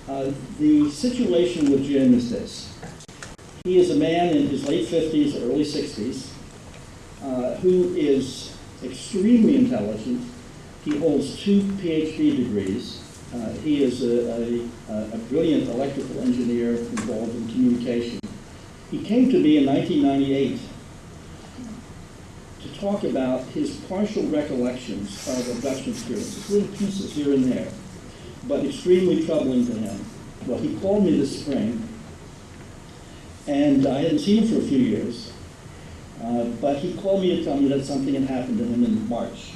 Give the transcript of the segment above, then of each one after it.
The situation with Jim is this. He is a man in his late 50s, early 60s, who is extremely intelligent. He holds 2 PhD degrees. He is a brilliant electrical engineer involved in communication. He came to me in 1998 to talk about his partial recollections of abduction experiences, little pieces here and there, but extremely troubling to him. Well, he called me this spring, and I hadn't seen him for a few years, but he called me to tell me that something had happened to him in March.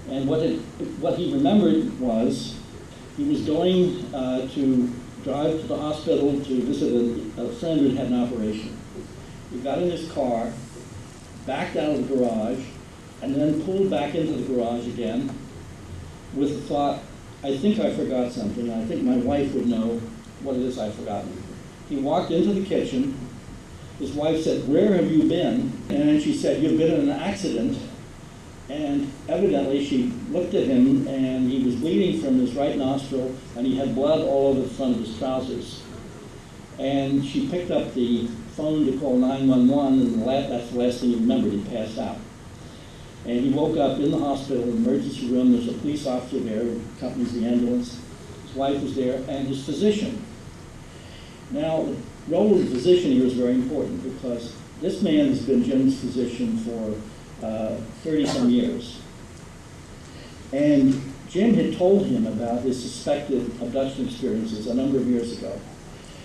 And what he remembered was he was going to drive to the hospital to visit a friend who had an operation. He got in his car, backed out of the garage, and then pulled back into the garage again with the thought, I think I forgot something. I think my wife would know what it is I've forgotten. He walked into the kitchen. His wife said, where have you been? And she said, you've been in an accident. And evidently she looked at him, and he was bleeding from his right nostril, and he had blood all over the front of his trousers. And she picked up the phone to call 911, and that's the last thing he remembered. He passed out. And he woke up in the hospital, emergency room. There's a police officer there who accompanies the ambulance. His wife was there, and his physician. Now, the role of the physician here is very important, because this man has been Jim's physician for 30-some years. And Jim had told him about his suspected abduction experiences a number of years ago.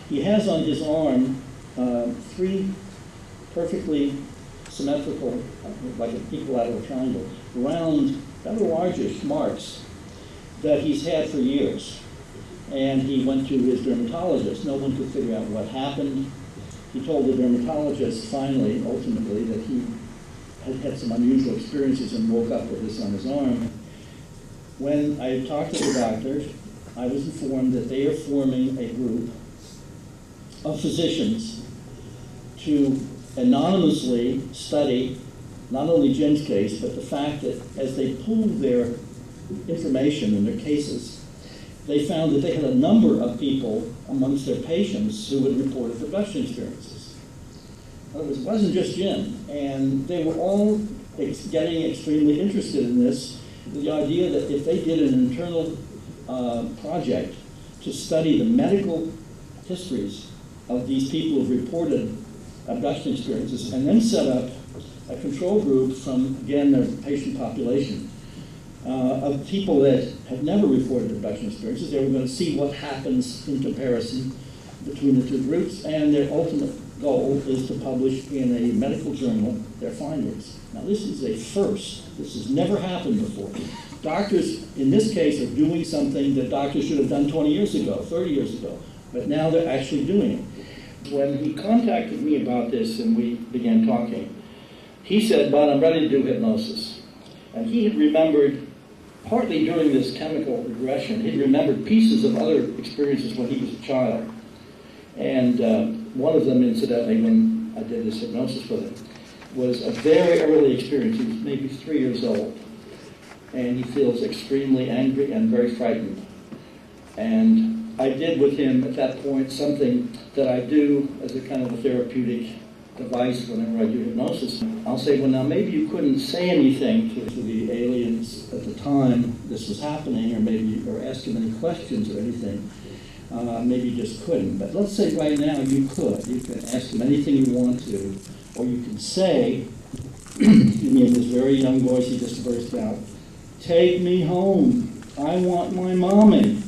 He has on his arm 3 perfectly symmetrical, like an equilateral triangle, round, rather largish marks that he's had for years. And he went to his dermatologist. No one could figure out what happened. He told the dermatologist finally, ultimately, that he had some unusual experiences and woke up with this on his arm. When I talked to the doctor, I was informed that they are forming a group of physicians to anonymously study not only Jim's case, but the fact that as they pooled their information and their cases, they found that they had a number of people amongst their patients who had reported abduction experiences. In other words, it wasn't just Jim, and they were all getting extremely interested in this. The idea that if they did an internal project to study the medical histories of these people who've reported abduction experiences, and then set up a control group from, again, their patient population of people that have never reported abduction experiences. They were going to see what happens in comparison between the 2 groups, and their ultimate goal is to publish in a medical journal their findings. Now, this is a first. This has never happened before. Doctors, in this case, are doing something that doctors should have done 20 years ago, 30 years ago, but now they're actually doing it. When he contacted me about this and we began talking, he said, Bud, I'm ready to do hypnosis. And he had remembered, partly during this chemical regression, he'd remembered pieces of other experiences when he was a child. And one of them, incidentally, when I did this hypnosis with him, was a very early experience. He was maybe 3 years old. And he feels extremely angry and very frightened. And I did with him at that point something that I do as a kind of a therapeutic device whenever I do hypnosis. I'll say, well, now maybe you couldn't say anything to the aliens at the time this was happening, or ask them any questions or anything. Maybe you just couldn't. But let's say right now you could. You can ask them anything you want to, or you can say, excuse me, in this very young voice he just burst out, take me home. I want my mommy.